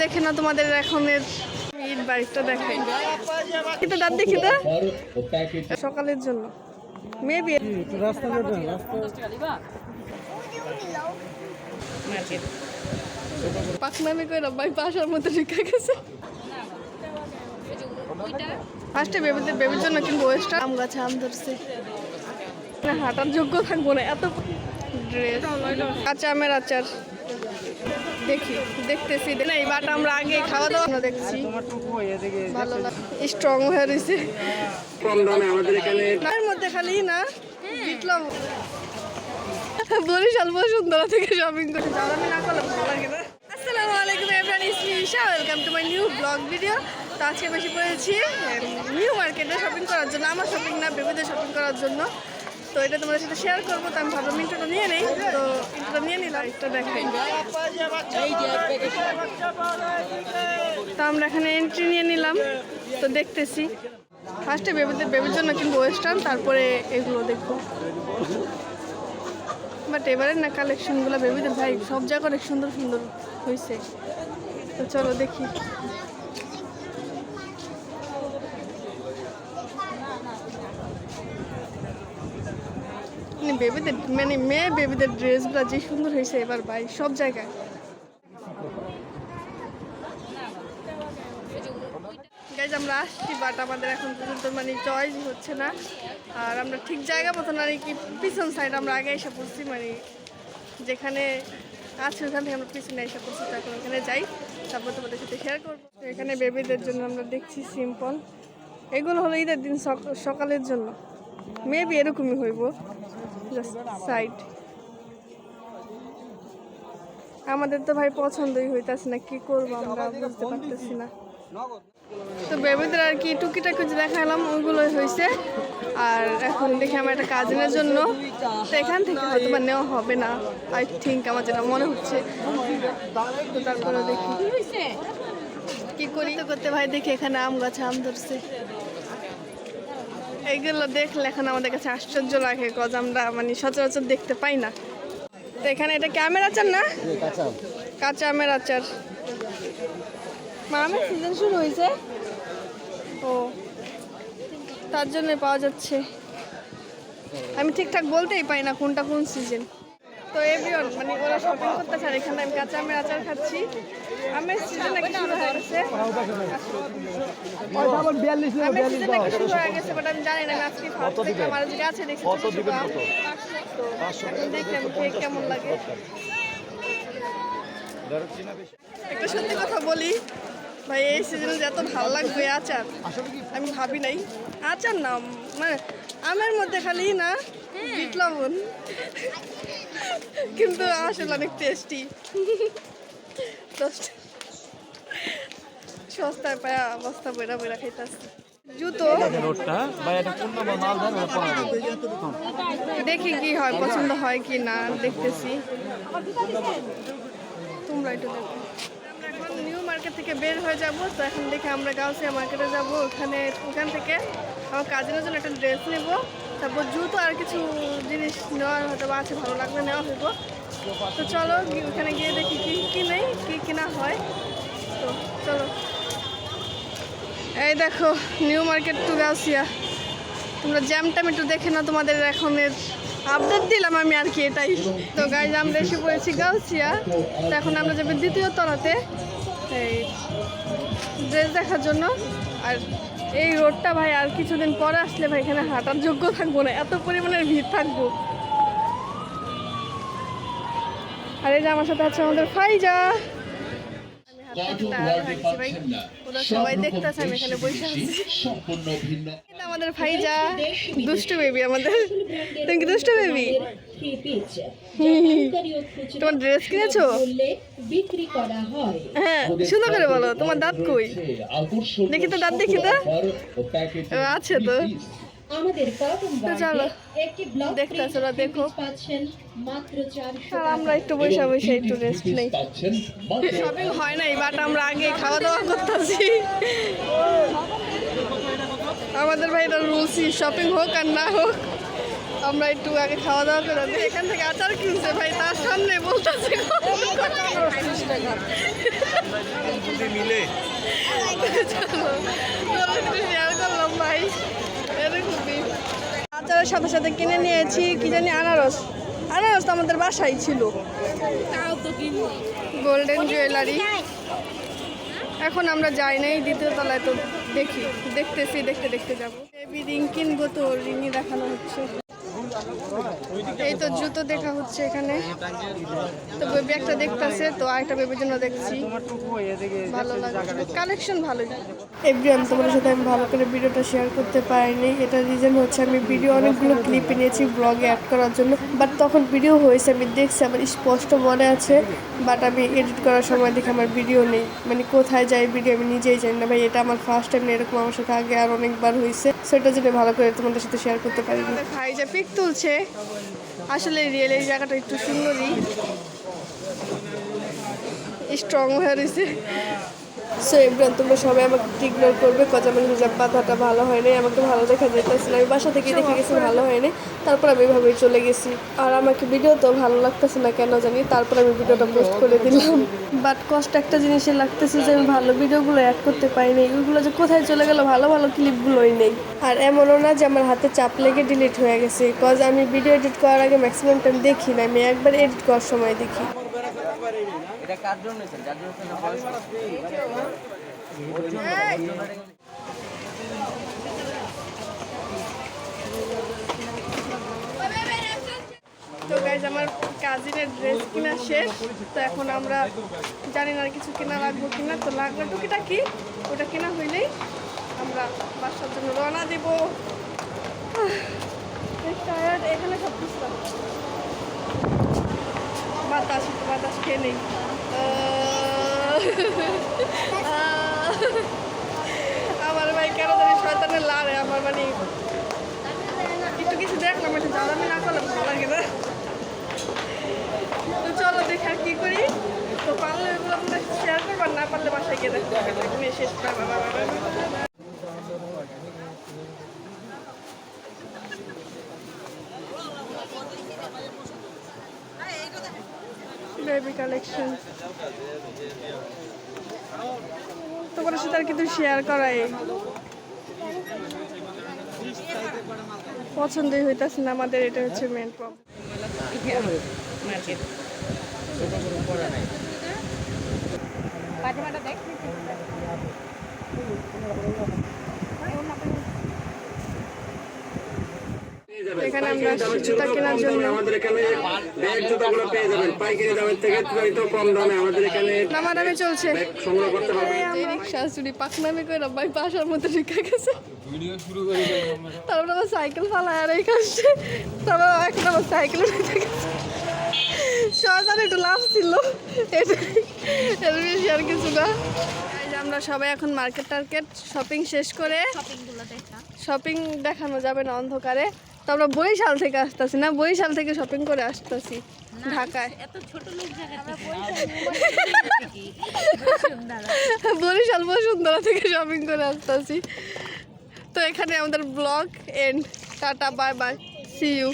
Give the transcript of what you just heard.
দেখে না তোমাদের এখনের ঈদ বাড়িটা দেখে কিন্তু দাঁত দেখি তো সকালের জন্য মেবি পাকনামি করে ভাই বাসার মধ্যে ঢুকে গেছে। ফার্স্টে বেবির জন্য কিনবো ওয়েস্টার আম গাছে আম ধরছে না হাঁটার যোগ্য থাকবো না এত ড্রেস। কাঁচা আমের আচার দেখতেছি না এই বাটা আমরা আগে খাওয়া দাওয়া আমরা দেখছি ভালো লাগে স্ট্রং হয়ে রয়েছে এর মধ্যে খালি না বিপ্লব বরিশাল বসুন্ধরা থেকে শপিং করে যাওয়া আমি না করলে ভালো লাগে না। আসসালামু আলাইকুম everyone, it's me Isha, welcome to my new blog video. তো আজকে বেশি পড়েছি নিউ মার্কেটে শপিং করার জন্য, আমার শপিং না বেবিদের শপিং করার জন্য। তো এটা তোমাদের সাথে শেয়ার করবো, তো আমি ভাবলাম ইন্ট্রোটা নিয়ে নেই, তো ইন্ট্রোটা নিয়ে নিলাম, একটা দেখাই। তো আমরা এখানে এন্ট্রি নিয়ে নিলাম, তো দেখতেছি ফার্স্টে বেবির জন্য কিনবো ওয়েস্টার্ন, তারপরে এগুলো দেখবো। বাট এবারে না কালেকশনগুলো বেবিদের ভাই সব জায়গায় অনেক সুন্দর সুন্দর হয়েছে, তো চলো দেখি। বেবিদের মানে মেয়ে বেবিদের ড্রেসগুলো যে সুন্দর হয়েছে এবার ভাই সব জায়গায়। গাইজ আমরা আসছি বাট আমাদের এখন পর্যন্ত মানে চয়েস হচ্ছে না, আর আমরা ঠিক জায়গা মতো না কি পিছন সাইড আমরা আগে এসে পড়ছি, মানে যেখানে আছে ওখান থেকে আমরা পিছনে এসে পড়ছি, তো এখন ওখানে যাই, তারপর তোমাদের সাথে শেয়ার করবো। এখানে বেবিদের জন্য আমরা দেখছি সিম্পল, এগুলো হলো ঈদের দিন সকালের জন্য, মেবি এরকমই হইব সাইড। আমাদের তো ভাই পছন্দই হইতাছে না, কি করবো আমরা বুঝতে পারতেছি না। তো বেবিদের আর কি টুকিটাকি যে দেখালাম ওইগুলোই হয়েছে, আর এখন দেখি আমার একটা কাজিনের জন্য, তো এখান থেকে হয়তো বা নেওয়া হবে না আই থিঙ্ক, আমার যেটা মনে হচ্ছে। তো তারপরে দেখি কি করি করতে ভাই, দেখি এখানে আম গাছে আম ধরছে, এইগুলো দেখলে এখন আমাদের কাছে আশ্চর্য লাগে, কজ আমরা মানে সচরাচর দেখতে পাই না। তো এখানে এটা কি আমের আচার না? কাঁচা আমের আচার। আমের সিজন শুরু হয়েছে, ও তার জন্যই পাওয়া যাচ্ছে, আমি ঠিকঠাক বলতেই পাই না কোনটা কোন সিজন। তো এভরিওয়ান মানে ওরা শপিং করতেছে, আর এখানে আমি কাঁচা আমের আচার খাচ্ছি। আমের সিজন নাকি শুরু হয়ে গেছে, আমের সিজন নাকি শুরু হয়ে গেছে, বাট আমি জানি না, আমি আজকে ফার্স্ট দেখলাম, আর যে গাছে দেখছি তো এখন দেখলাম খেয়ে কেমন লাগে। একটা সত্যি কথা বলি ভাই, এই সিজনে যে এত ভালো লাগবে আচার আমি ভাবি নাই। আচার না মানে আমের মধ্যে খালি না বিট লবণ, কিন্তু আসলে অনেক টেস্টি, সস্তায় পায়া বস্তা বইরা বইরা খাইতেছে। জুতো দেখি কি হয়, পছন্দ হয় কি না দেখতেছি, তোমরা একটু দেখো। এখন নিউ মার্কেট থেকে বের হয়ে যাব, তো এখন দেখে আমরা গাউসিয়া মার্কেটে যাব, ওখান থেকে আমার কাজিনের জন্য একটা ড্রেস নেব, তারপর জুতো আর কিছু জিনিস নেওয়ার হয়তো আছে, ভালো লাগবে নেওয়া হইব। তো চলো ওখানে গিয়ে দেখি কি নেই, কি কিনা হয়। তো চলো, এই দেখো নিউ মার্কেট টু গাউসিয়া, তোমরা জ্যামটাম একটু দেখে না তোমাদের এখনের আপডেট দিলাম আমি আর কি, এটাই। তো গাইজ আমরা এসে পড়েছি গাউসিয়া, তো এখন আমরা যাবো দ্বিতীয় তলাতে এই ড্রেস দেখার জন্য। আর এই রোডটা ভাই আর কিছুদিন পরে আসলে ভাই এখানে হাঁটার যোগ্য থাকবো না, এত পরিমাণের ভিড় থাকবো। আর এই যে আমার সাথে আছে আমাদের ফাইজা, সবাই দেখতেছে আমি এখানে বসে আছি। আমাদের ভাইজা দুষ্টু বেবি, আমাদের তুমি কি দুষ্টু বেবি? তোমার ড্রেস কিনেছো? হ্যাঁ সুন্দর করে বলো, তোমার দাঁত কই দেখি তো, দাঁত দেখি তো, আছে তো। চলো দেখতেছো ওরা, দেখো আমরা একটু বসে বসে একটু রেস্ট নেই। শপিং হয় নাই বাট আমরা আগে খাওয়া দাওয়া করতেছি, আমাদের ভাইরা রুলসি শপিং হোক আর না হোক আমরা একটু আগে খাওয়া দাওয়া করে এখান থেকে আচার কিনছে ভাই, তার সামনে বলতেছে শেয়ার করলাম ভাই। এরকমই আচারের সাথে সাথে কিনে নিয়েছি কি জানি আনারস। আনারস তো আমাদের বাসায় ছিল। Golden jewellery. এখন আমরা যাই নাই দ্বিতীয় তলায়, তো দেখতে যাবো। বেবি রিং কিনবো, তো রিংই দেখানো হচ্ছে। এই তো জুতো দেখা হচ্ছে এখানে, তো বেবি একটা দেখতেছে, তো আরেকটা বেবির জন্য দেখছি। ভালো লাগছে, কালেকশন ভালোই। এভরিওয়ান, তোমাদের সাথে আমি ভালো করে ভিডিওটা শেয়ার করতে পারিনি। এটা রিজন হচ্ছে আমি ভিডিও অনেকগুলো ক্লিপ নিয়েছি ব্লগে অ্যাড করার জন্য, বাট তখন ভিডিও হয়েছে, আমি দেখছি, আমার স্পষ্ট মনে আছে, বাট আমি এডিট করার সময় দেখি আমার ভিডিও নেই। মানে কোথায় যাই ভিডিও আমি নিজেই জানি না ভাই। এটা আমার ফার্স্ট টাইম, এরকম আমার সাথে আগে আর অনেকবার হয়েছে, সেটার জন্য ভালো করে তোমাদের সাথে শেয়ার করতে পারিনি। ভাই যে পিক তুলছে, আসলে রিয়েল এই জায়গাটা একটু সুন্দরই, স্ট্রং হয়ে রয়েছে। সো এভরিওয়ান, তোমরা সবাই আমাকে ইগনোর করবে, কজ আমার হিজাব বাঁধাটা ভালো হয় নাই, আমাকে ভালো দেখা যেতেছিল। আমি বাসা থেকে দেখে গেছি ভালো হয়নি, তারপর আমি এভাবেই চলে গেছি। আর আমাকে ভিডিও তো ভালো লাগতেছে না কেন জানি, তারপর আমি ভিডিওটা পোস্ট করে দিলাম। বাট কষ্ট একটা জিনিসে লাগতেছে যে আমি ভালো ভিডিওগুলো অ্যাড করতে পারিনি। ওইগুলো যে কোথায় চলে গেল, ভালো ভালো ক্লিপগুলোই নেই। আর এমনও না যে আমার হাতে চাপ লেগে ডিলিট হয়ে গেছে, কজ আমি ভিডিও এডিট করার আগে ম্যাক্সিমাম টাইম দেখি না, আমি একবার এডিট করার সময় দেখি। এটা কার জন্য স্যার? যার জন্য তো গাইজ, আমার কাজিনের ড্রেস কিনা শেষ, তো এখন আমরা জানি না কিছু কেনা লাগবো কিনা, তো লাগবে টুকিটাকি, ওটা কেনা হইলেই আমরা বাসার জন্য রওনা দিব। এখানে সব কিছু বাতাস খেয়ে নেই। আমার ভাই কেন জানি শয়তানের লাড়ে, আমার মানে একটু কিছু দেখলাম, একটু জ্বালামি না করলে ভালো লাগে না। তো চলো দেখি আর কি করি। তো পারলে ওগুলো আমরা শেয়ার করবো, না পারলে বাসায় গিয়ে দেখতে হবে। শেষ বেবি কালেকশন তোমার সাথে আর কিন্তু শেয়ার করাই পছন্দই হইতাছে না আমাদের, এটা হচ্ছে মেন প্রবলেম। এখানে আমরা জুতা কেনার জন্য আমাদের এখানে ব্যাগ জুতাগুলো পেয়ে যাবেন পাইকারি দামের থেকে একটু কম দামে আমাদের এখানে নামাদামি চলছে। সংগ্রহ করতে পারবেন। রিক্সা চুরি পাকনামি করে ভাই বাসার মধ্যে ঢুকে গেছে, তারপর আমার সাইকেল ফালায় আর এই কাজটা, তারপর এখন আমার সাইকেল উঠে গেছে। সরকার একটু লাভ ছিল, এর বেশি আর কিছু না। আমরা সবাই এখন মার্কেট শপিং শেষ করে, শপিং দেখানো যাবে না অন্ধকারে, তো আমরা বরিশাল থেকে আসতেছি না, বরিশাল থেকে শপিং করে আসতেছি ঢাকায়। বরিশাল বসুন্ধরা থেকে শপিং করে আসতেছি। তো এখানে আমাদের blog end, tata bye bye, see you.